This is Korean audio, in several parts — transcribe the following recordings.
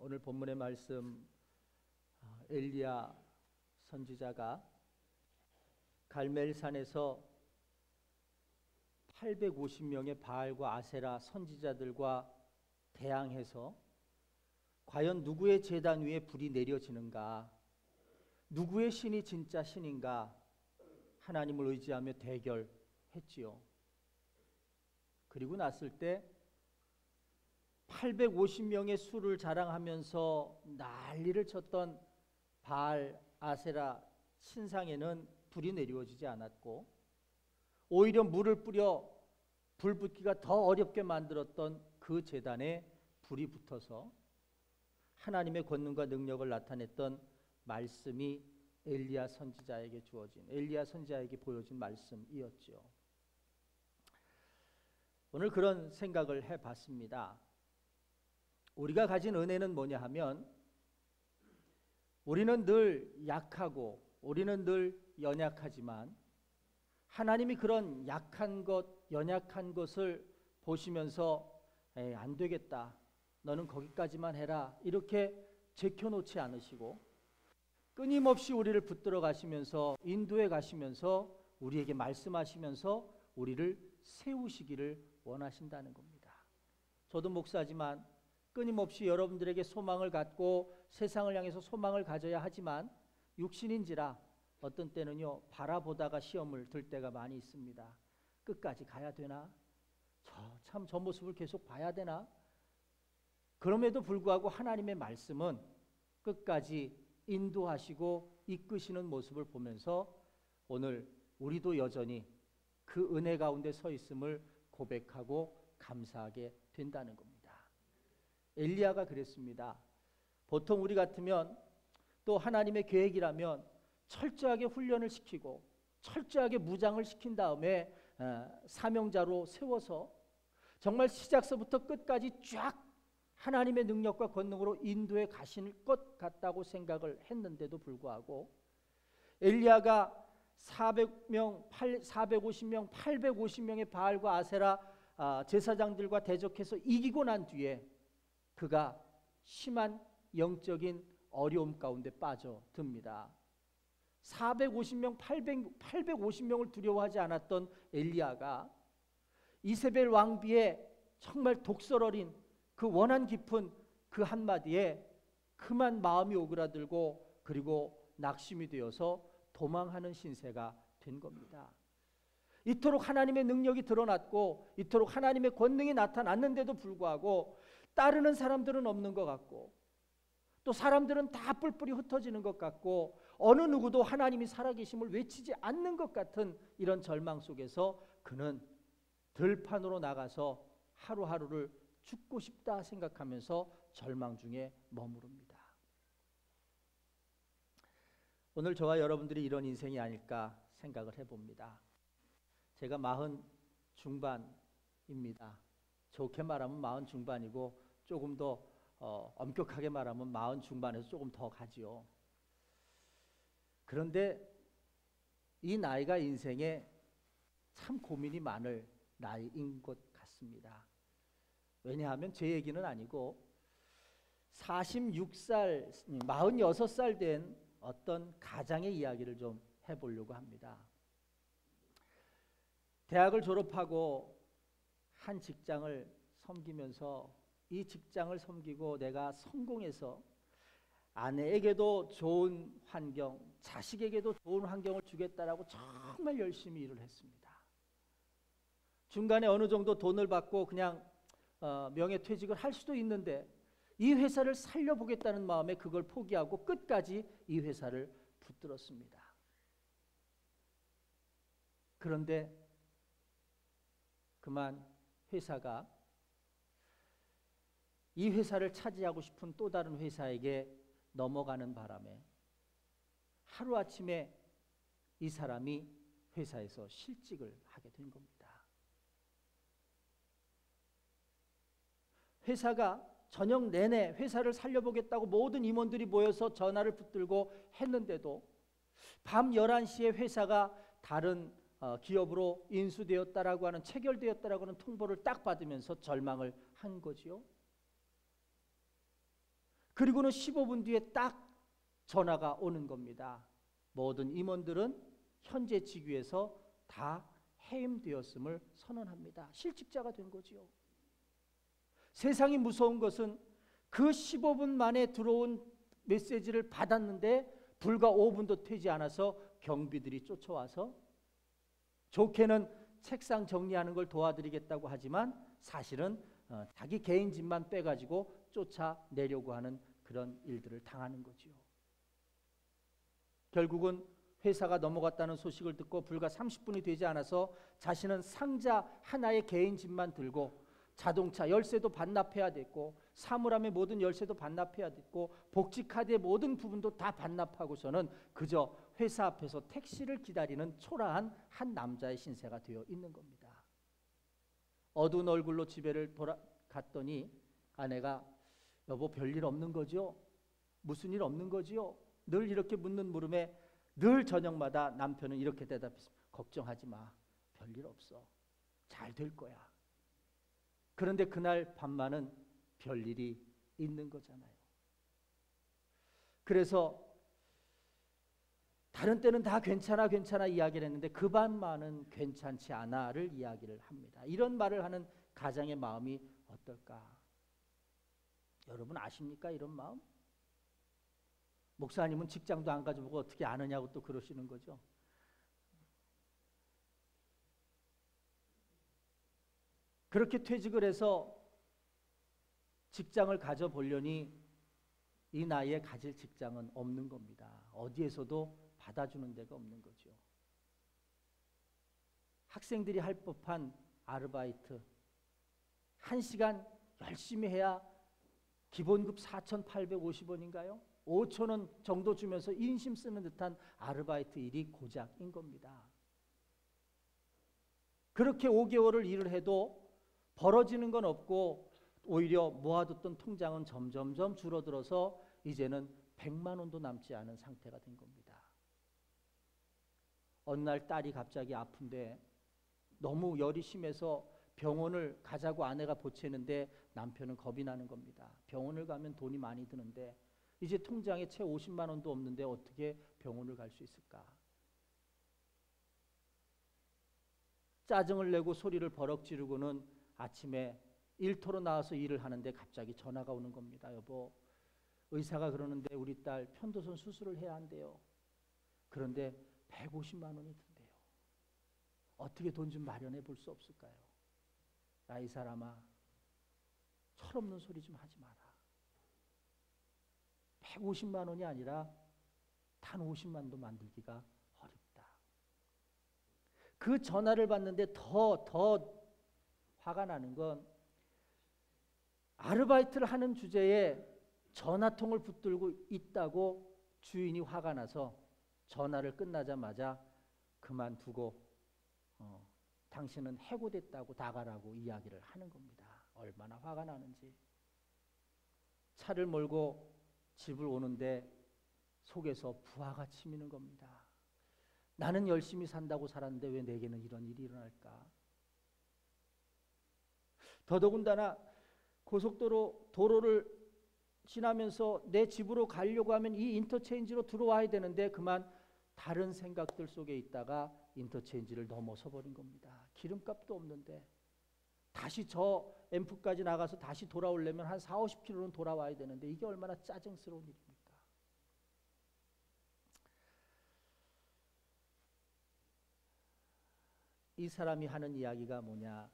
오늘 본문의 말씀, 엘리야 선지자가 갈멜산에서 850명의 바알과 아세라 선지자들과 대항해서 과연 누구의 제단 위에 불이 내려지는가, 누구의 신이 진짜 신인가 하나님을 의지하며 대결했지요. 그리고 났을 때 850명의 수를 자랑하면서 난리를 쳤던 바알, 아세라 신상에는 불이 내려지지 않았고, 오히려 물을 뿌려 불 붙기가 더 어렵게 만들었던 그 제단에 불이 붙어서 하나님의 권능과 능력을 나타냈던 말씀이 엘리야 선지자에게 주어진, 엘리야 선지자에게 보여진 말씀이었죠. 오늘 그런 생각을 해봤습니다. 우리가 가진 은혜는 뭐냐 하면, 우리는 늘 약하고 우리는 늘 연약하지만 하나님이 그런 약한 것, 연약한 것을 보시면서 안 되겠다, 너는 거기까지만 해라, 이렇게 제켜놓지 않으시고 끊임없이 우리를 붙들어 가시면서, 인도해 가시면서, 우리에게 말씀하시면서 우리를 세우시기를 원하신다는 겁니다. 저도 목사지만 끊임없이 여러분들에게 소망을 갖고 세상을 향해서 소망을 가져야 하지만 육신인지라 어떤 때는요, 바라보다가 시험을 들 때가 많이 있습니다. 끝까지 가야 되나? 저 모습을 계속 봐야 되나? 그럼에도 불구하고 하나님의 말씀은 끝까지 인도하시고 이끄시는 모습을 보면서 오늘 우리도 여전히 그 은혜 가운데 서 있음을 고백하고 감사하게 된다는 겁니다. 엘리야가 그랬습니다. 보통 우리 같으면, 또 하나님의 계획이라면 철저하게 훈련을 시키고 철저하게 무장을 시킨 다음에 사명자로 세워서 정말 시작서부터 끝까지 쫙 하나님의 능력과 권능으로 인도해 가실 것 같다고 생각을 했는데도 불구하고 엘리야가 400명, 450명, 850명의 바알과 아세라 제사장들과 대적해서 이기고 난 뒤에 그가 심한 영적인 어려움 가운데 빠져듭니다. 450명, 850명을 두려워하지 않았던 엘리야가 이세벨 왕비의 정말 독설어린 그 원한 깊은 그 한마디에 그만 마음이 오그라들고 그리고 낙심이 되어서 도망하는 신세가 된 겁니다. 이토록 하나님의 능력이 드러났고 이토록 하나님의 권능이 나타났는데도 불구하고 따르는 사람들은 없는 것 같고, 또 사람들은 다 뿔뿔이 흩어지는 것 같고, 어느 누구도 하나님이 살아계심을 외치지 않는 것 같은 이런 절망 속에서 그는 들판으로 나가서 하루하루를 죽고 싶다 생각하면서 절망 중에 머무릅니다. 오늘 저와 여러분들이 이런 인생이 아닐까 생각을 해봅니다. 제가 40 중반입니다. 좋게 말하면 40 중반이고 조금 더 엄격하게 말하면 40 중반에서 조금 더 가지요. 그런데 이 나이가 인생에 참 고민이 많을 나이인 것 같습니다. 왜냐하면 제 얘기는 아니고 46살, 46살 된 어떤 가장의 이야기를 좀 해보려고 합니다. 대학을 졸업하고 한 직장을 섬기면서 이 직장을 섬기고 내가 성공해서 아내에게도 좋은 환경, 자식에게도 좋은 환경을 주겠다라고 정말 열심히 일을 했습니다. 중간에 어느 정도 돈을 받고 그냥 명예퇴직을 할 수도 있는데 이 회사를 살려보겠다는 마음에 그걸 포기하고 끝까지 이 회사를 붙들었습니다. 그런데 그만 회사가 이 회사를 차지하고 싶은 또 다른 회사에게 넘어가는 바람에 하루아침에 이 사람이 회사에서 실직을 하게 된 겁니다. 회사가 저녁 내내 회사를 살려보겠다고 모든 임원들이 모여서 전화를 붙들고 했는데도 밤 11시에 회사가 다른 기업으로 인수되었다라고 하는, 체결되었다라고 하는 통보를 딱 받으면서 절망을 한 거지요. 그리고는 15분 뒤에 딱 전화가 오는 겁니다. 모든 임원들은 현재 직위에서 다 해임되었음을 선언합니다. 실직자가 된 거지요. 세상이 무서운 것은 그 15분 만에 들어온 메시지를 받았는데 불과 5분도 되지 않아서 경비들이 쫓아와서 좋게는 책상 정리하는 걸 도와드리겠다고 하지만 사실은 자기 개인 집만 빼가지고 쫓아내려고 하는 그런 일들을 당하는 거지요. 결국은 회사가 넘어갔다는 소식을 듣고 불과 30분이 되지 않아서 자신은 상자 하나의 개인 집만 들고 자동차 열쇠도 반납해야 됐고 사물함의 모든 열쇠도 반납해야 됐고 복지카드의 모든 부분도 다 반납하고서는 그저 회사 앞에서 택시를 기다리는 초라한 한 남자의 신세가 되어 있는 겁니다. 어두운 얼굴로 집에를 돌아갔더니 아내가 여보 별일 없는 거죠? 무슨 일 없는 거지요? 늘 이렇게 묻는 물음에 늘 저녁마다 남편은 이렇게 대답했습니다. 걱정하지 마. 별일 없어. 잘 될 거야. 그런데 그날 밤만은 별일이 있는 거잖아요. 그래서 다른 때는 다 괜찮아 괜찮아 이야기를 했는데 그 밤만은 괜찮지 않아를 이야기를 합니다. 이런 말을 하는 가장의 마음이 어떨까? 여러분 아십니까? 이런 마음? 목사님은 직장도 안 가져보고 어떻게 아느냐고 또 그러시는 거죠. 그렇게 퇴직을 해서 직장을 가져보려니 이 나이에 가질 직장은 없는 겁니다. 어디에서도 받아주는 데가 없는 거죠. 학생들이 할 법한 아르바이트 1시간 열심히 해야 기본급 4,850원인가요? 5,000원 정도 주면서 인심 쓰는 듯한 아르바이트 일이 고작인 겁니다. 그렇게 5개월을 일을 해도 벌어지는 건 없고 오히려 모아뒀던 통장은 점점점 줄어들어서 이제는 100만 원도 남지 않은 상태가 된 겁니다. 어느 날 딸이 갑자기 아픈데 너무 열이 심해서 병원을 가자고 아내가 보채는데 남편은 겁이 나는 겁니다. 병원을 가면 돈이 많이 드는데 이제 통장에 채 50만 원도 없는데 어떻게 병원을 갈 수 있을까? 짜증을 내고 소리를 버럭 지르고는 아침에 일터로 나와서 일을 하는데 갑자기 전화가 오는 겁니다. 여보, 의사가 그러는데 우리 딸 편도선 수술을 해야 한대요. 그런데 150만 원이 든대요. 어떻게 돈 좀 마련해 볼 수 없을까요? 야, 이 사람아, 철없는 소리 좀 하지 마라. 150만 원이 아니라 단 50만도 만들기가 어렵다. 그 전화를 받는데 더 화가 나는 건 아르바이트를 하는 주제에 전화통을 붙들고 있다고 주인이 화가 나서 전화를 끝나자마자 그만두고 당신은 해고됐다고 나가라고 이야기를 하는 겁니다. 얼마나 화가 나는지. 차를 몰고 집을 오는데 속에서 부하가 치미는 겁니다. 나는 열심히 산다고 살았는데 왜 내게는 이런 일이 일어날까? 더더군다나 도로를 지나면서 내 집으로 가려고 하면 이 인터체인지로 들어와야 되는데 그만 다른 생각들 속에 있다가 인터체인지를 넘어서 버린 겁니다. 기름값도 없는데 다시 저 앰프까지 나가서 다시 돌아오려면 한 40-50km는 돌아와야 되는데 이게 얼마나 짜증스러운 일입니까? 이 사람이 하는 이야기가 뭐냐?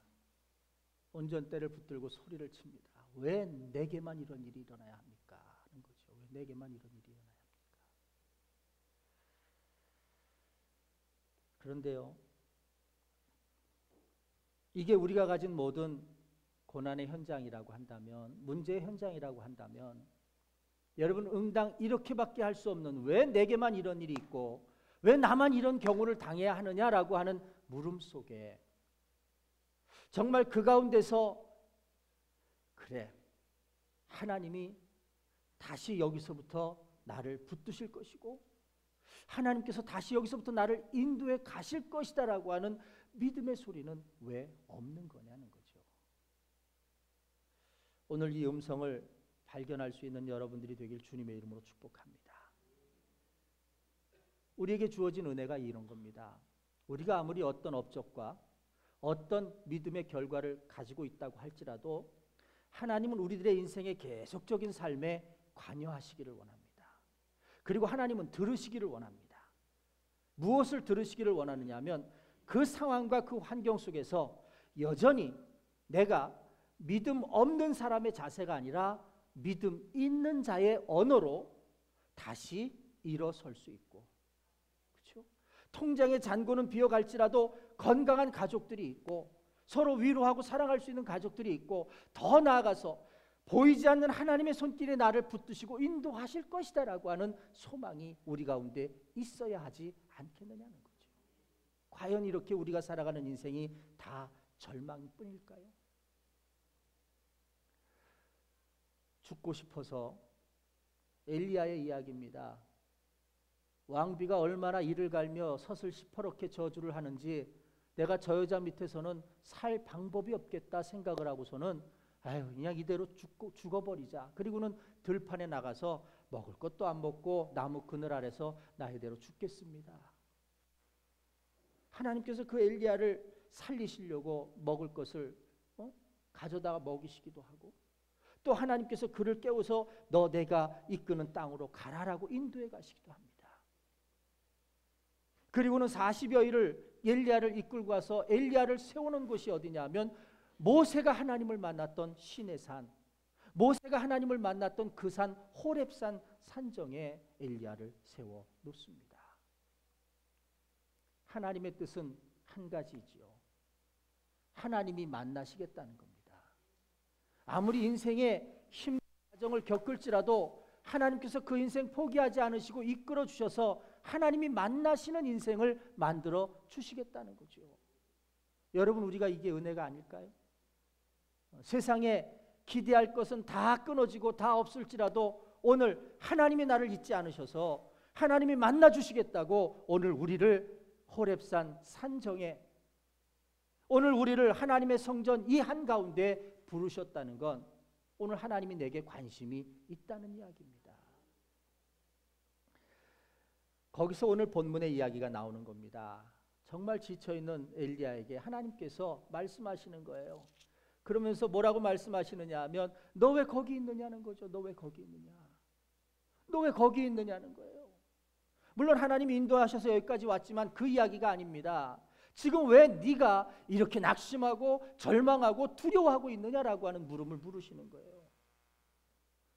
운전대를 붙들고 소리를 칩니다. 왜 내게만 이런 일이 일어나야 합니까? 하는 거죠. 왜 내게만 이런 일이 일어나야 합니까? 그런데요, 이게 우리가 가진 모든 고난의 현장이라고 한다면, 문제의 현장이라고 한다면, 여러분 응당 이렇게밖에 할 수 없는 왜 내게만 이런 일이 있고 왜 나만 이런 경우를 당해야 하느냐라고 하는 물음 속에 정말 그 가운데서 그래, 하나님이 다시 여기서부터 나를 붙드실 것이고 하나님께서 다시 여기서부터 나를 인도해 가실 것이다라고 하는 믿음의 소리는 왜 없는 거냐는 거죠. 오늘 이 음성을 발견할 수 있는 여러분들이 되길 주님의 이름으로 축복합니다. 우리에게 주어진 은혜가 이런 겁니다. 우리가 아무리 어떤 업적과 어떤 믿음의 결과를 가지고 있다고 할지라도 하나님은 우리들의 인생의 계속적인 삶에 관여하시기를 원합니다. 그리고 하나님은 들으시기를 원합니다. 무엇을 들으시기를 원하느냐 하면 그 상황과 그 환경 속에서 여전히 내가 믿음 없는 사람의 자세가 아니라 믿음 있는 자의 언어로 다시 일어설 수 있고, 그렇죠? 통장의 잔고는 비어갈지라도 건강한 가족들이 있고 서로 위로하고 사랑할 수 있는 가족들이 있고 더 나아가서 보이지 않는 하나님의 손길에 나를 붙드시고 인도하실 것이다라고 하는 소망이 우리 가운데 있어야 하지 않겠느냐는 거죠. 과연 이렇게 우리가 살아가는 인생이 다 절망뿐일까요? 죽고 싶어서 엘리야의 이야기입니다. 왕비가 얼마나 이를 갈며 섯을 시퍼렇게 저주를 하는지 내가 저 여자 밑에서는 살 방법이 없겠다 생각을 하고서는 그냥 이대로 죽어버리자. 그리고는 들판에 나가서 먹을 것도 안 먹고 나무 그늘 아래서 나이대로 죽겠습니다. 하나님께서 그 엘리야를 살리시려고 먹을 것을 가져다가 먹이시기도 하고 또 하나님께서 그를 깨워서 너 내가 이끄는 땅으로 가라라고 인도해 가시기도 합니다. 그리고는 40여일을 엘리야를 이끌고 가서 엘리야를 세우는 곳이 어디냐 하면 모세가 하나님을 만났던 시내 산, 모세가 하나님을 만났던 그 산 호렙산 산정에 엘리야를 세워 놓습니다. 하나님의 뜻은 한 가지이지요. 하나님이 만나시겠다는 겁니다. 아무리 인생의 힘든 과정을 겪을지라도 하나님께서 그 인생 포기하지 않으시고 이끌어 주셔서 하나님이 만나시는 인생을 만들어 주시겠다는 거죠. 여러분, 우리가 이게 은혜가 아닐까요? 세상에 기대할 것은 다 끊어지고 다 없을지라도 오늘 하나님이 나를 잊지 않으셔서 하나님이 만나 주시겠다고 오늘 우리를 호렙산 산정에, 오늘 우리를 하나님의 성전 이 한가운데 부르셨다는 건 오늘 하나님이 내게 관심이 있다는 이야기입니다. 거기서 오늘 본문의 이야기가 나오는 겁니다. 정말 지쳐있는 엘리야에게 하나님께서 말씀하시는 거예요. 그러면서 뭐라고 말씀하시느냐 하면 너 왜 거기 있느냐는 거죠. 너 왜 거기 있느냐. 너 왜 거기 있느냐는 거예요. 물론 하나님이 인도하셔서 여기까지 왔지만 그 이야기가 아닙니다. 지금 왜 네가 이렇게 낙심하고 절망하고 두려워하고 있느냐라고 하는 물음을 물으시는 거예요.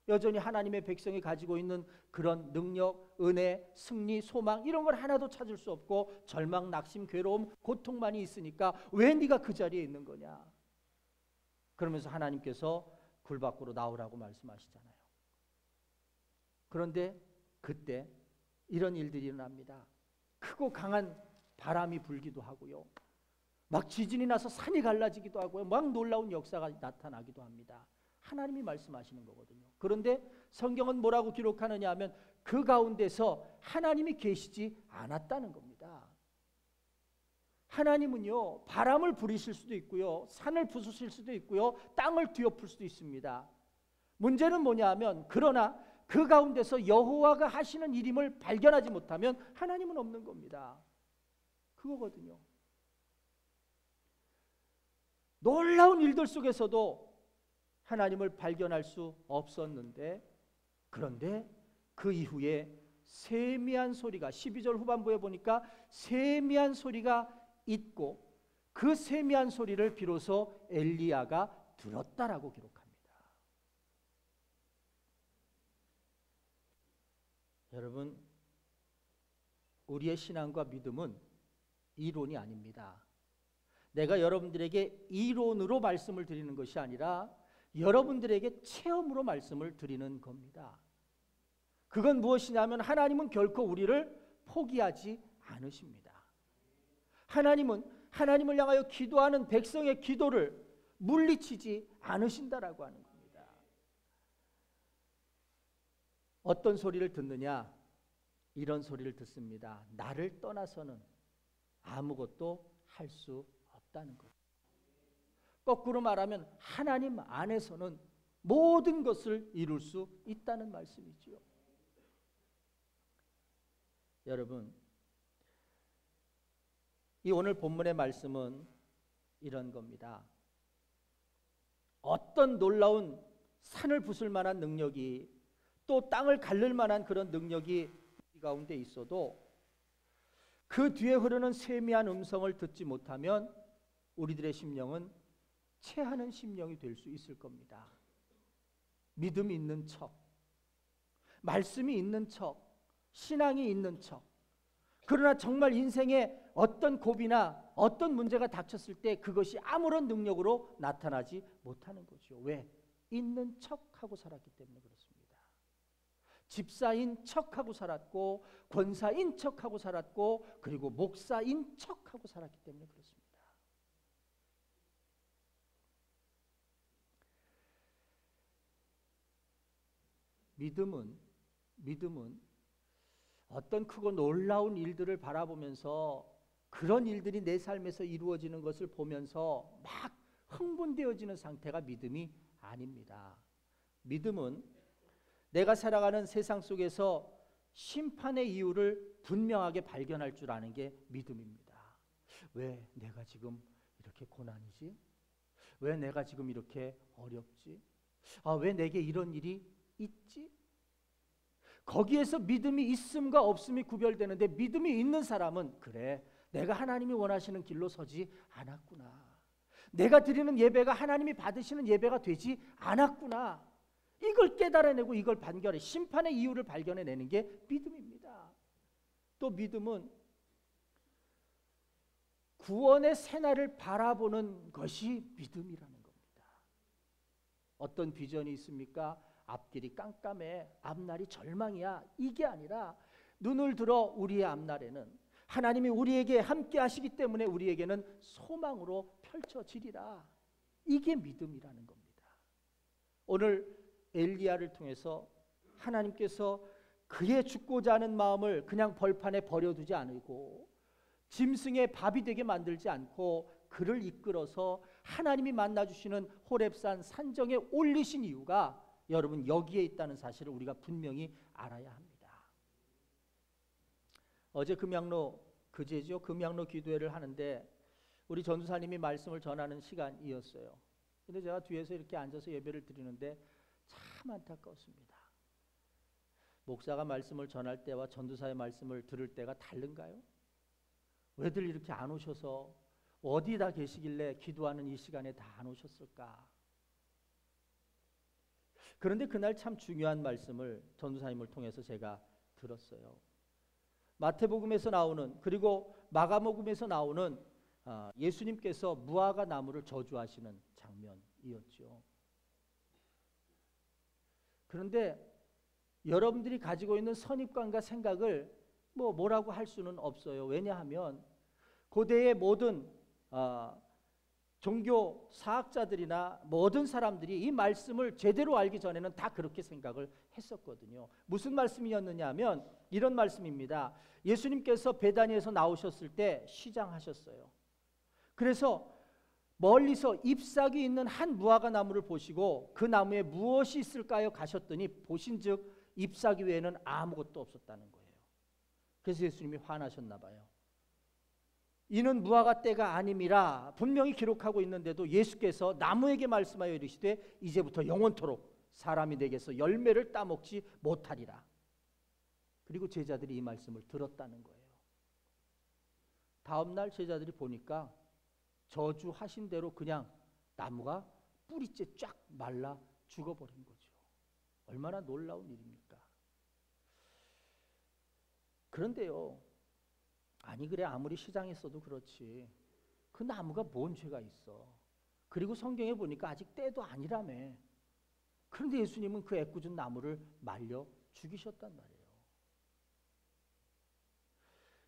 여전히 하나님의 백성이 가지고 있는 그런 능력, 은혜, 승리, 소망 이런 걸 하나도 찾을 수 없고 절망, 낙심, 괴로움, 고통만이 있으니까 왜 네가 그 자리에 있는 거냐. 그러면서 하나님께서 굴 밖으로 나오라고 말씀하시잖아요. 그런데 그때 이런 일들이 일어납니다. 크고 강한 바람이 불기도 하고요. 막 지진이 나서 산이 갈라지기도 하고요. 막 놀라운 역사가 나타나기도 합니다. 하나님이 말씀하시는 거거든요. 그런데 성경은 뭐라고 기록하느냐 하면 그 가운데서 하나님이 계시지 않았다는 겁니다. 하나님은요, 바람을 부리실 수도 있고요, 산을 부수실 수도 있고요, 땅을 뒤엎을 수도 있습니다. 문제는 뭐냐 하면 그러나 그 가운데서 여호와가 하시는 일임을 발견하지 못하면 하나님은 없는 겁니다. 그거거든요. 놀라운 일들 속에서도 하나님을 발견할 수 없었는데, 그런데 그 이후에 세미한 소리가 12절 후반부에 보니까 세미한 소리가 있고 그 세미한 소리를 비로소 엘리야가 들었다라고 기록합니다. 여러분, 우리의 신앙과 믿음은 이론이 아닙니다. 내가 여러분들에게 이론으로 말씀을 드리는 것이 아니라 여러분들에게 체험으로 말씀을 드리는 겁니다. 그건 무엇이냐면 하나님은 결코 우리를 포기하지 않으십니다. 하나님은 하나님을 향하여 기도하는 백성의 기도를 물리치지 않으신다라고 하는 겁니다. 어떤 소리를 듣느냐? 이런 소리를 듣습니다. 나를 떠나서는 아무것도 할 수 없다는 것. 거꾸로 말하면 하나님 안에서는 모든 것을 이룰 수 있다는 말씀이지요. 여러분, 이 오늘 본문의 말씀은 이런 겁니다. 어떤 놀라운 산을 부술 만한 능력이, 또 땅을 가를 만한 그런 능력이 우리 가운데 있어도 그 뒤에 흐르는 세미한 음성을 듣지 못하면 우리들의 심령은 체하는 심령이 될 수 있을 겁니다. 믿음이 있는 척, 말씀이 있는 척, 신앙이 있는 척. 그러나 정말 인생에 어떤 고비나 어떤 문제가 닥쳤을 때 그것이 아무런 능력으로 나타나지 못하는 거죠. 왜? 있는 척하고 살았기 때문에 그렇습니다. 집사인 척하고 살았고, 권사인 척하고 살았고, 그리고 목사인 척하고 살았기 때문에 그렇습니다. 믿음은 어떤 크고 놀라운 일들을 바라보면서 그런 일들이 내 삶에서 이루어지는 것을 보면서 막 흥분되어지는 상태가 믿음이 아닙니다. 믿음은 내가 살아가는 세상 속에서 심판의 이유를 분명하게 발견할 줄 아는 게 믿음입니다. 왜 내가 지금 이렇게 고난이지? 왜 내가 지금 이렇게 어렵지? 왜 내게 이런 일이 있지? 거기에서 믿음이 있음과 없음이 구별되는데, 믿음이 있는 사람은 그래, 내가 하나님이 원하시는 길로 서지 않았구나. 내가 드리는 예배가 하나님이 받으시는 예배가 되지 않았구나. 이걸 깨달아내고 이걸 판결해, 심판의 이유를 발견해내는 게 믿음입니다. 또 믿음은 구원의 새날을 바라보는 것이 믿음이라는 겁니다. 어떤 비전이 있습니까? 앞길이 깜깜해, 앞날이 절망이야, 이게 아니라 눈을 들어 우리의 앞날에는 하나님이 우리에게 함께 하시기 때문에 우리에게는 소망으로 펼쳐지리라. 이게 믿음이라는 겁니다. 오늘 엘리야를 통해서 하나님께서 그의 죽고자 하는 마음을 그냥 벌판에 버려두지 않고 짐승의 밥이 되게 만들지 않고 그를 이끌어서 하나님이 만나주시는 호렙산 산정에 올리신 이유가 여러분 여기에 있다는 사실을 우리가 분명히 알아야 합니다. 어제 그제죠. 금양로 기도회를 하는데 우리 전도사님이 말씀을 전하는 시간이었어요. 근데 제가 뒤에서 이렇게 앉아서 예배를 드리는데 참 안타까웠습니다. 목사가 말씀을 전할 때와 전도사의 말씀을 들을 때가 다른가요? 왜들 이렇게 안 오셔서 어디다 계시길래 기도하는 이 시간에 다 안 오셨을까? 그런데 그날 참 중요한 말씀을 전도사님을 통해서 제가 들었어요. 마태복음에서 나오는, 그리고 마가복음에서 나오는 예수님께서 무화과 나무를 저주하시는 장면이었죠. 그런데 여러분들이 가지고 있는 선입관과 생각을 뭐라고 할 수는 없어요. 왜냐하면 고대의 모든 종교 사학자들이나 모든 사람들이 이 말씀을 제대로 알기 전에는 다 그렇게 생각을 했었거든요. 무슨 말씀이었느냐 하면 이런 말씀입니다. 예수님께서 베다니에서 나오셨을 때 시장하셨어요. 그래서 멀리서 잎사귀 있는 한 무화과 나무를 보시고 그 나무에 무엇이 있을까요? 가셨더니 보신즉 잎사귀 외에는 아무것도 없었다는 거예요. 그래서 예수님이 화나셨나 봐요. 이는 무화과 때가 아님이라 분명히 기록하고 있는데도 예수께서 나무에게 말씀하여 이르시되 이제부터 영원토록 사람이 내게서 열매를 따먹지 못하리라. 그리고 제자들이 이 말씀을 들었다는 거예요. 다음 날 제자들이 보니까 저주하신 대로 그냥 나무가 뿌리째 쫙 말라 죽어버린 거죠. 얼마나 놀라운 일입니까? 그런데요, 아니 그래 아무리 시장했어도 그렇지 그 나무가 뭔 죄가 있어. 그리고 성경에 보니까 아직 때도 아니라며. 그런데 예수님은 그 애꿎은 나무를 말려 죽이셨단 말이에요.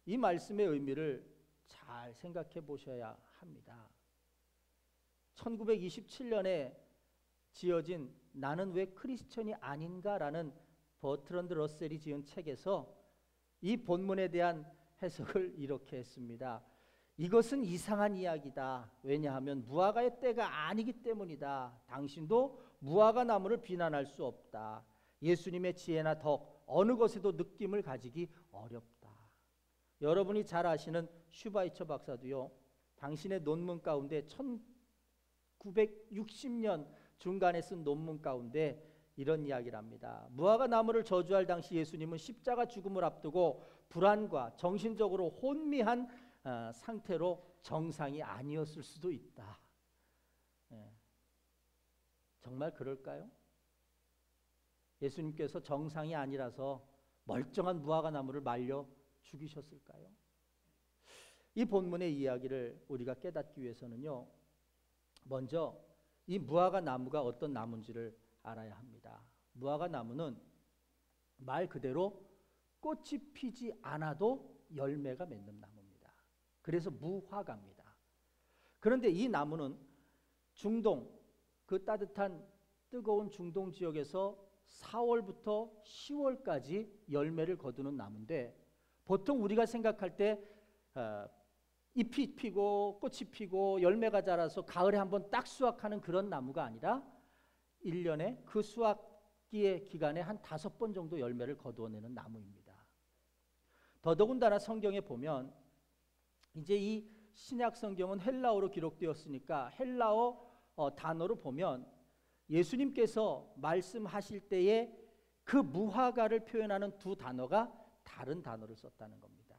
이 말씀의 의미를 잘 생각해 보셔야 합니다. 1927년에 지어진 나는 왜 크리스천이 아닌가라는 버트런드 러셀이 지은 책에서 이 본문에 대한 해석을 이렇게 했습니다. 이것은 이상한 이야기다. 왜냐하면 무화과의 때가 아니기 때문이다. 당신도 무화과 나무를 비난할 수 없다. 예수님의 지혜나 덕 어느 것에도 느낌을 가지기 어렵다. 여러분이 잘 아시는 슈바이처 박사도요, 당신의 논문 가운데 1960년 중간에 쓴 논문 가운데 이런 이야기를 합니다. 무화과 나무를 저주할 당시 예수님은 십자가 죽음을 앞두고 불안과 정신적으로 혼미한 상태로 정상이 아니었을 수도 있다. 정말 그럴까요? 예수님께서 정상이 아니라서 멀쩡한 무화과 나무를 말려 죽이셨을까요? 이 본문의 이야기를 우리가 깨닫기 위해서는요, 먼저 이 무화과 나무가 어떤 나무인지를 알아야 합니다. 무화과 나무는 말 그대로 꽃이 피지 않아도 열매가 맺는 나무입니다. 그래서 무화과입니다. 그런데 이 나무는 중동, 그 따뜻한 뜨거운 중동 지역에서 4월부터 10월까지 열매를 거두는 나무인데, 보통 우리가 생각할 때 잎이 피고 꽃이 피고 열매가 자라서 가을에 한번 딱 수확하는 그런 나무가 아니라 1년에 그 수확기의 기간에 한 5번 정도 열매를 거두어내는 나무입니다. 더더군다나 성경에 보면 이제 이 신약 성경은 헬라어로 기록되었으니까 헬라어 단어로 보면 예수님께서 말씀하실 때에 그 무화과를 표현하는 두 단어가 다른 단어를 썼다는 겁니다.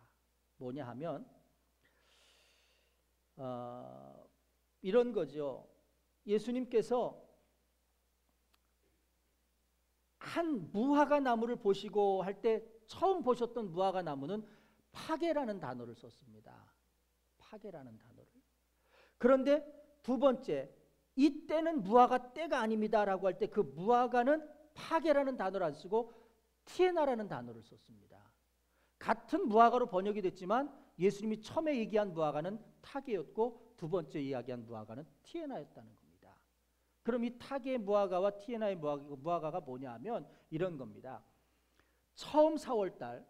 뭐냐 하면 이런 거죠. 예수님께서 한 무화과 나무를 보시고 할 때 처음 보셨던 무화과 나무는 파게라는 단어를 썼습니다. 파게라는 단어를. 그런데 두 번째, 이때는 무화과 때가 아닙니다라고 할 때 그 무화과는 파게라는 단어를 안 쓰고 티에나라는 단어를 썼습니다. 같은 무화과로 번역이 됐지만 예수님이 처음에 얘기한 무화과는 타게였고 두 번째 이야기한 무화과는 티에나였다는 겁니다. 그럼 이 타게의 무화과와 티에나의 무화과가 뭐냐 하면 이런 겁니다. 처음 4월달에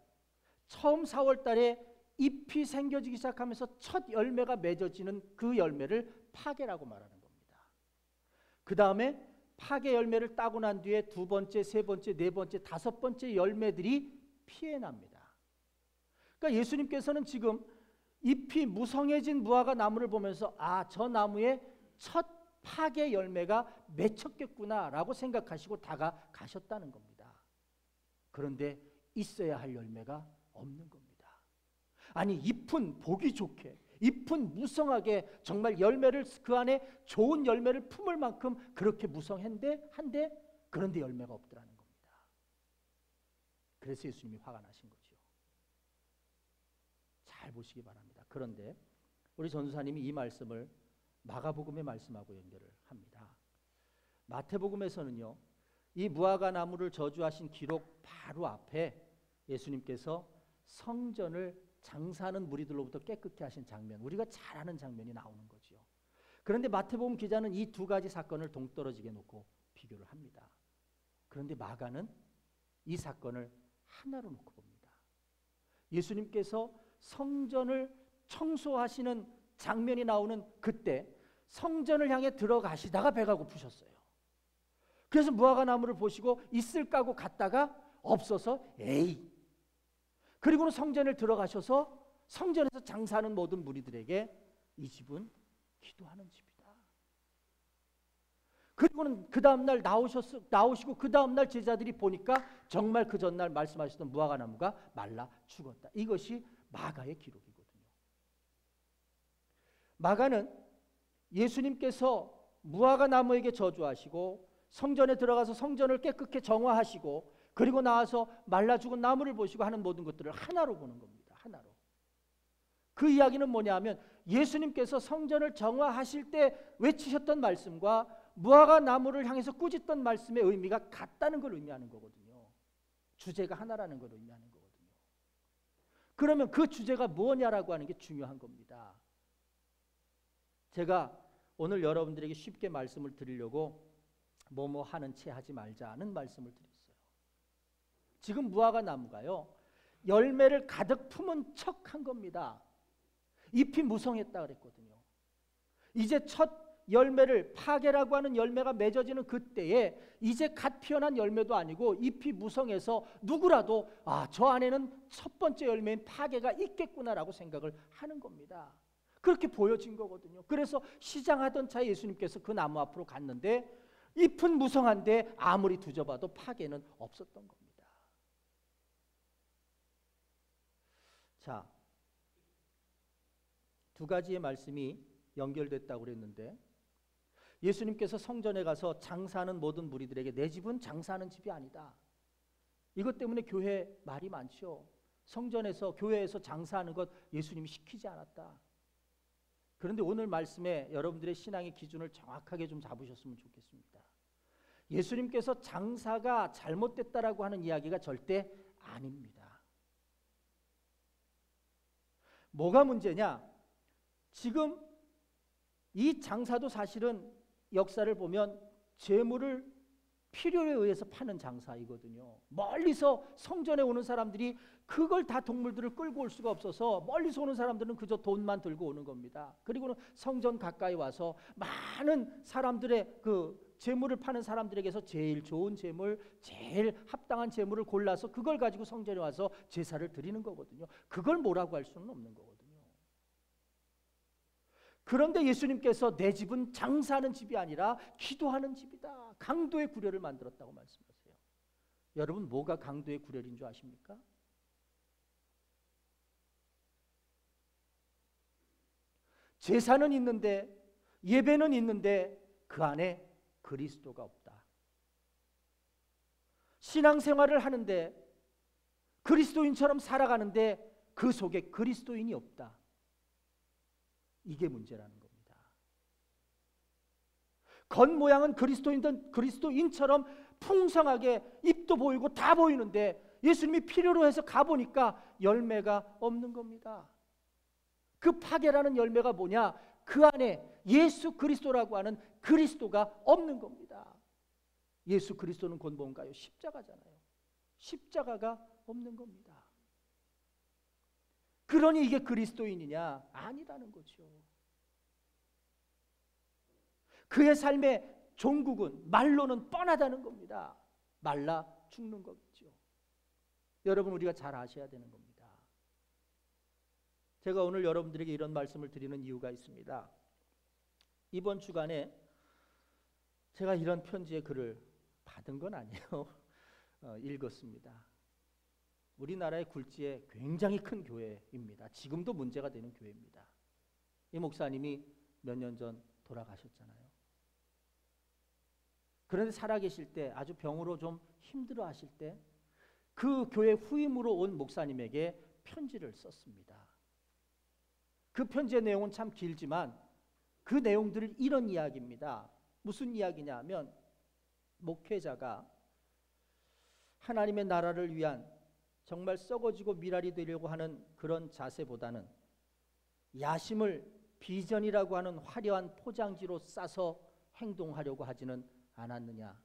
잎이 생겨지기 시작하면서 첫 열매가 맺어지는 그 열매를 파게라고 말하는 겁니다. 그 다음에 파게 열매를 따고 난 뒤에 두 번째, 세 번째, 네 번째, 다섯 번째 열매들이 피어납니다. 그러니까 예수님께서는 지금 잎이 무성해진 무화과 나무를 보면서 저 나무에 첫 파게 열매가 맺혔겠구나라고 생각하시고 다가가셨다는 겁니다. 그런데 있어야 할 열매가 없는 겁니다. 아니, 잎은 보기 좋게, 잎은 무성하게 정말 열매를 그 안에 좋은 열매를 품을 만큼 그렇게 무성한데 그런데 열매가 없더라는 겁니다. 그래서 예수님이 화가 나신 거죠. 잘 보시기 바랍니다. 그런데 우리 전도사님이 이 말씀을 마가복음의 말씀하고 연결을 합니다. 마태복음에서는요, 이 무화과 나무를 저주하신 기록 바로 앞에 예수님께서 성전을 장사하는 무리들로부터 깨끗게 하신 장면, 우리가 잘 아는 장면이 나오는 거죠. 그런데 마태복음 기자는 이 두 가지 사건을 동떨어지게 놓고 비교를 합니다. 그런데 마가는 이 사건을 하나로 놓고 봅니다. 예수님께서 성전을 청소하시는 장면이 나오는 그때 성전을 향해 들어가시다가 배가 고프셨어요. 그래서 무화과 나무를 보시고 있을까 하고 갔다가 없어서 그리고는 성전을 들어가셔서 성전에서 장사하는 모든 무리들에게 이 집은 기도하는 집이다. 그리고는 그 다음날 나오시고 그 다음날 제자들이 보니까 정말 그 전날 말씀하셨던 무화과 나무가 말라 죽었다. 이것이 마가의 기록이거든요. 마가는 예수님께서 무화과 나무에게 저주하시고 성전에 들어가서 성전을 깨끗게 정화하시고 그리고 나와서 말라 죽은 나무를 보시고 하는 모든 것들을 하나로 보는 겁니다. 하나로. 그 이야기는 뭐냐 하면 예수님께서 성전을 정화하실 때 외치셨던 말씀과 무화과 나무를 향해서 꾸짖던 말씀의 의미가 같다는 걸 의미하는 거거든요. 주제가 하나라는 걸 의미하는 거거든요. 그러면 그 주제가 뭐냐라고 하는 게 중요한 겁니다. 제가 오늘 여러분들에게 쉽게 말씀을 드리려고 뭐뭐 하는 채 하지 말자는 말씀을 드렸어요. 지금 무화과 나무가요, 열매를 가득 품은 척한 겁니다. 잎이 무성했다 그랬거든요. 이제 첫 열매를, 파괴라고 하는 열매가 맺어지는 그때에 이제 갓 피어난 열매도 아니고 잎이 무성해서 누구라도 저 안에는 첫 번째 열매인 파괴가 있겠구나라고 생각을 하는 겁니다. 그렇게 보여진 거거든요. 그래서 시장하던 차에 예수님께서 그 나무 앞으로 갔는데 잎은 무성한데 아무리 뒤져봐도 파괴는 없었던 겁니다. 자, 두 가지의 말씀이 연결됐다고 그랬는데 예수님께서 성전에 가서 장사하는 모든 무리들에게 내 집은 장사하는 집이 아니다. 이것 때문에 교회 말이 많죠. 성전에서 교회에서 장사하는 것 예수님이 시키지 않았다. 그런데 오늘 말씀에 여러분들의 신앙의 기준을 정확하게 좀 잡으셨으면 좋겠습니다. 예수님께서 장사가 잘못됐다라고 하는 이야기가 절대 아닙니다. 뭐가 문제냐? 지금 이 장사도 사실은 역사를 보면 재물을 필요에 의해서 파는 장사이거든요. 멀리서 성전에 오는 사람들이 그걸 다 동물들을 끌고 올 수가 없어서 멀리서 오는 사람들은 그저 돈만 들고 오는 겁니다. 그리고는 성전 가까이 와서 많은 사람들의 그 재물을 파는 사람들에게서 제일 좋은 재물, 제일 합당한 재물을 골라서 그걸 가지고 성전에 와서 제사를 드리는 거거든요. 그걸 뭐라고 할 수는 없는 거거든요. 그런데 예수님께서 내 집은 장사하는 집이 아니라 기도하는 집이다. 강도의 구렬을 만들었다고 말씀하세요. 여러분, 뭐가 강도의 구렬인 줄 아십니까? 제사는 있는데, 예배는 있는데 그 안에 그리스도가 없다. 신앙생활을 하는데 그리스도인처럼 살아가는데 그 속에 그리스도인이 없다. 이게 문제라는 겁니다. 겉모양은 그리스도인처럼 풍성하게 입도 보이고 다 보이는데 예수님이 필요로 해서 가보니까 열매가 없는 겁니다. 그 파괴라는 열매가 뭐냐? 그 안에 예수 그리스도라고 하는 그리스도가 없는 겁니다. 예수 그리스도는 곧 뭔가요? 십자가잖아요. 십자가가 없는 겁니다. 그러니 이게 그리스도인이냐? 아니라는 거죠. 그의 삶의 종국은 말로는 뻔하다는 겁니다. 말라 죽는 거겠죠. 여러분, 우리가 잘 아셔야 되는 겁니다. 제가 오늘 여러분들에게 이런 말씀을 드리는 이유가 있습니다. 이번 주간에 제가 이런 편지의 글을 받은 건 아니에요. 읽었습니다. 우리나라의 굴지의 굉장히 큰 교회입니다. 지금도 문제가 되는 교회입니다. 이 목사님이 몇 년 전 돌아가셨잖아요. 그런데 살아계실 때 아주 병으로 좀 힘들어 하실 때 그 교회 후임으로 온 목사님에게 편지를 썼습니다. 그 편지의 내용은 참 길지만 그 내용들은 이런 이야기입니다. 무슨 이야기냐 하면 목회자가 하나님의 나라를 위한 정말 썩어지고 미랄이 되려고 하는 그런 자세보다는 야심을 비전이라고 하는 화려한 포장지로 싸서 행동하려고 하지는 않았느냐.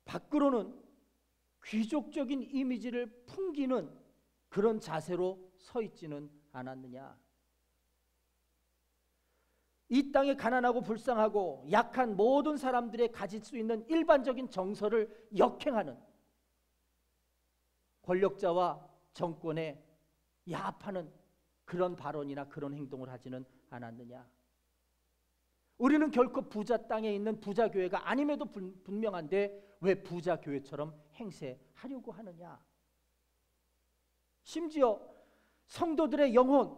밖으로는 귀족적인 이미지를 풍기는 그런 자세로 서 있지는 않았느냐. 이 땅에 가난하고 불쌍하고 약한 모든 사람들의 가질 수 있는 일반적인 정서를 역행하는 권력자와 정권에 야합하는 그런 발언이나 그런 행동을 하지는 않았느냐. 우리는 결코 부자 땅에 있는 부자 교회가 아님에도 분명한데 왜 부자 교회처럼 행세하려고 하느냐. 심지어 성도들의 영혼,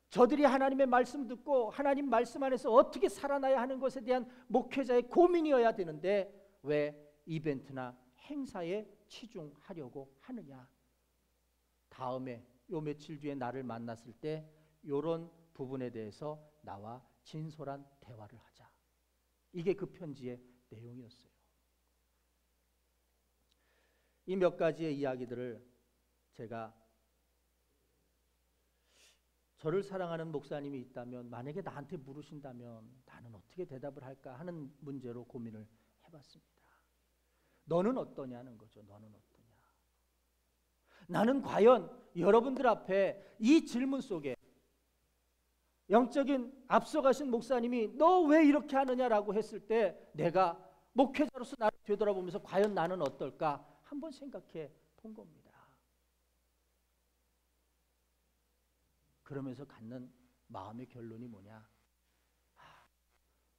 저들이 하나님의 말씀 듣고 하나님 말씀 안에서 어떻게 살아나야 하는 것에 대한 목회자의 고민이어야 되는데 왜 이벤트나 행사에 치중하려고 하느냐. 다음에 요 며칠 뒤에 나를 만났을 때 이런 부분에 대해서 나와 진솔한 대화를 하자. 이게 그 편지의 내용이었어요. 이 몇 가지의 이야기들을 제가 저를 사랑하는 목사님이 있다면 만약에 나한테 물으신다면 나는 어떻게 대답을 할까 하는 문제로 고민을 해봤습니다. 너는 어떠냐는 거죠. 너는 어떠냐. 나는 과연 여러분들 앞에 이 질문 속에 영적인 앞서가신 목사님이 너 왜 이렇게 하느냐라고 했을 때 내가 목회자로서 나를 되돌아보면서 과연 나는 어떨까 한번 생각해 본 겁니다. 그러면서 갖는 마음의 결론이 뭐냐?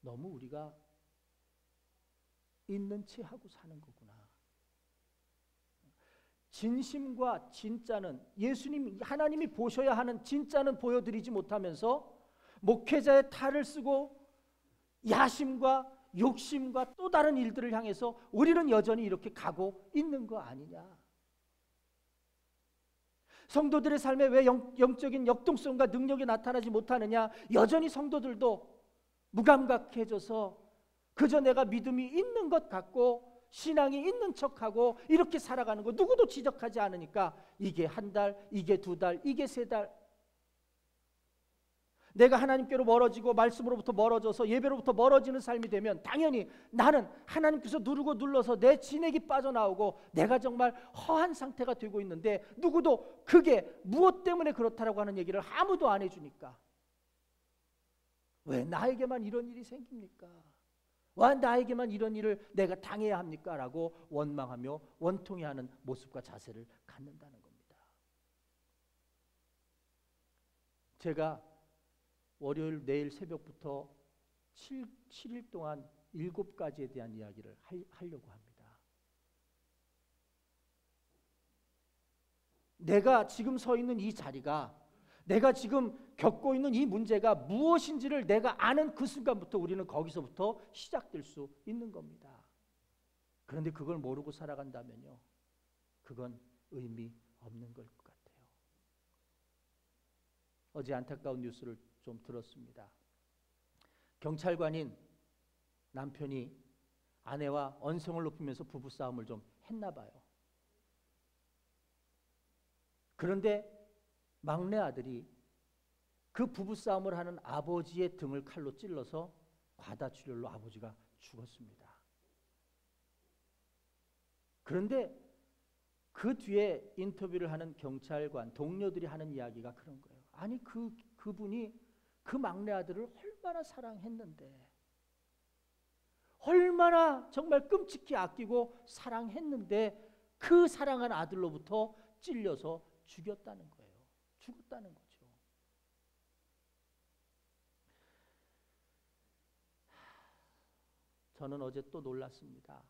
너무 우리가 있는 채 하고 사는 거구나. 진심과 진짜는 예수님 하나님이 보셔야 하는 진짜는 보여드리지 못하면서 목회자의 탈을 쓰고 야심과 욕심과 또 다른 일들을 향해서 우리는 여전히 이렇게 가고 있는 거 아니냐. 성도들의 삶에 왜 영적인 역동성과 능력이 나타나지 못하느냐. 여전히 성도들도 무감각해져서 그저 내가 믿음이 있는 것 같고 신앙이 있는 척하고 이렇게 살아가는 거 누구도 지적하지 않으니까 이게 한 달, 이게 두 달, 이게 세 달 내가 하나님께로 멀어지고 말씀으로부터 멀어져서 예배로부터 멀어지는 삶이 되면 당연히 나는 하나님께서 누르고 눌러서 내 진액이 빠져나오고 내가 정말 허한 상태가 되고 있는데 누구도 그게 무엇 때문에 그렇다라고 하는 얘기를 아무도 안 해주니까 왜 나에게만 이런 일이 생깁니까? 왜 나에게만 이런 일을 내가 당해야 합니까? 라고 원망하며 원통해하는 모습과 자세를 갖는다는 겁니다. 제가 월요일 내일 새벽부터 7일 동안 7가지에 대한 이야기를 하려고 합니다. 내가 지금 서 있는 이 자리가 내가 지금 겪고 있는 이 문제가 무엇인지를 내가 아는 그 순간부터 우리는 거기서부터 시작될 수 있는 겁니다. 그런데 그걸 모르고 살아간다면요, 그건 의미 없는 걸 것 같아요. 어제 안타까운 뉴스를 좀 들었습니다. 경찰관인 남편이 아내와 언성을 높이면서 부부싸움을 좀 했나 봐요. 그런데 막내 아들이 그 부부싸움을 하는 아버지의 등을 칼로 찔러서 과다출혈로 아버지가 죽었습니다. 그런데 그 뒤에 인터뷰를 하는 경찰관 동료들이 하는 이야기가 그런 거예요. 아니 그분이 그 막내 아들을 얼마나 사랑했는데, 얼마나 정말 끔찍히 아끼고 사랑했는데 그 사랑한 아들로부터 찔려서 죽었다는 거예요. 저는 어제 또 놀랐습니다.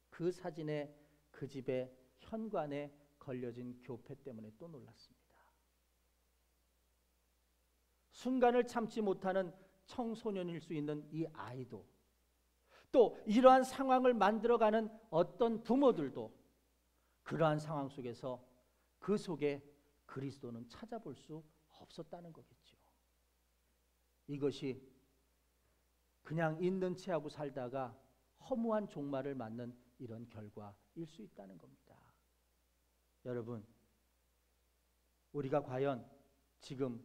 그 사진에 그 집에 현관에 걸려진 교패 때문에 또 놀랐습니다. 순간을 참지 못하는 청소년일 수 있는 이 아이도, 또 이러한 상황을 만들어가는 어떤 부모들도 그러한 상황 속에서 그 속에 그리스도는 찾아볼 수 없었다는 거겠죠. 이것이 그냥 있는 채 하고 살다가 허무한 종말을 맞는 이런 결과일 수 있다는 겁니다. 여러분, 우리가 과연 지금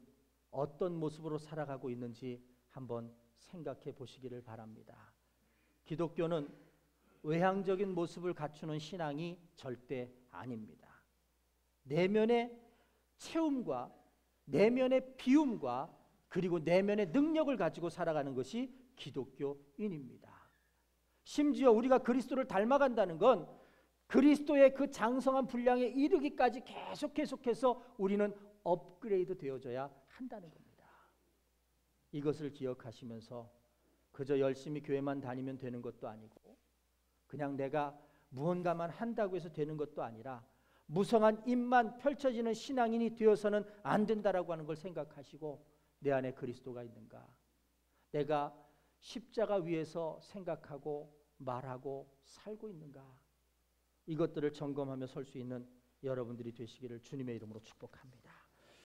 어떤 모습으로 살아가고 있는지 한번 생각해 보시기를 바랍니다. 기독교는 외향적인 모습을 갖추는 신앙이 절대 아닙니다. 내면의 채움과 내면의 비움과 그리고 내면의 능력을 가지고 살아가는 것이 기독교인입니다. 심지어 우리가 그리스도를 닮아간다는 건 그리스도의 그 장성한 분량에 이르기까지 계속해서 우리는 업그레이드 되어져야 한다는 겁니다. 이것을 기억하시면서 그저 열심히 교회만 다니면 되는 것도 아니고 그냥 내가 무언가만 한다고 해서 되는 것도 아니라 무성한 입만 펼쳐지는 신앙인이 되어서는 안 된다라고 하는 걸 생각하시고 내 안에 그리스도가 있는가, 내가 십자가 위에서 생각하고 말하고 살고 있는가, 이것들을 점검하며 설 수 있는 여러분들이 되시기를 주님의 이름으로 축복합니다.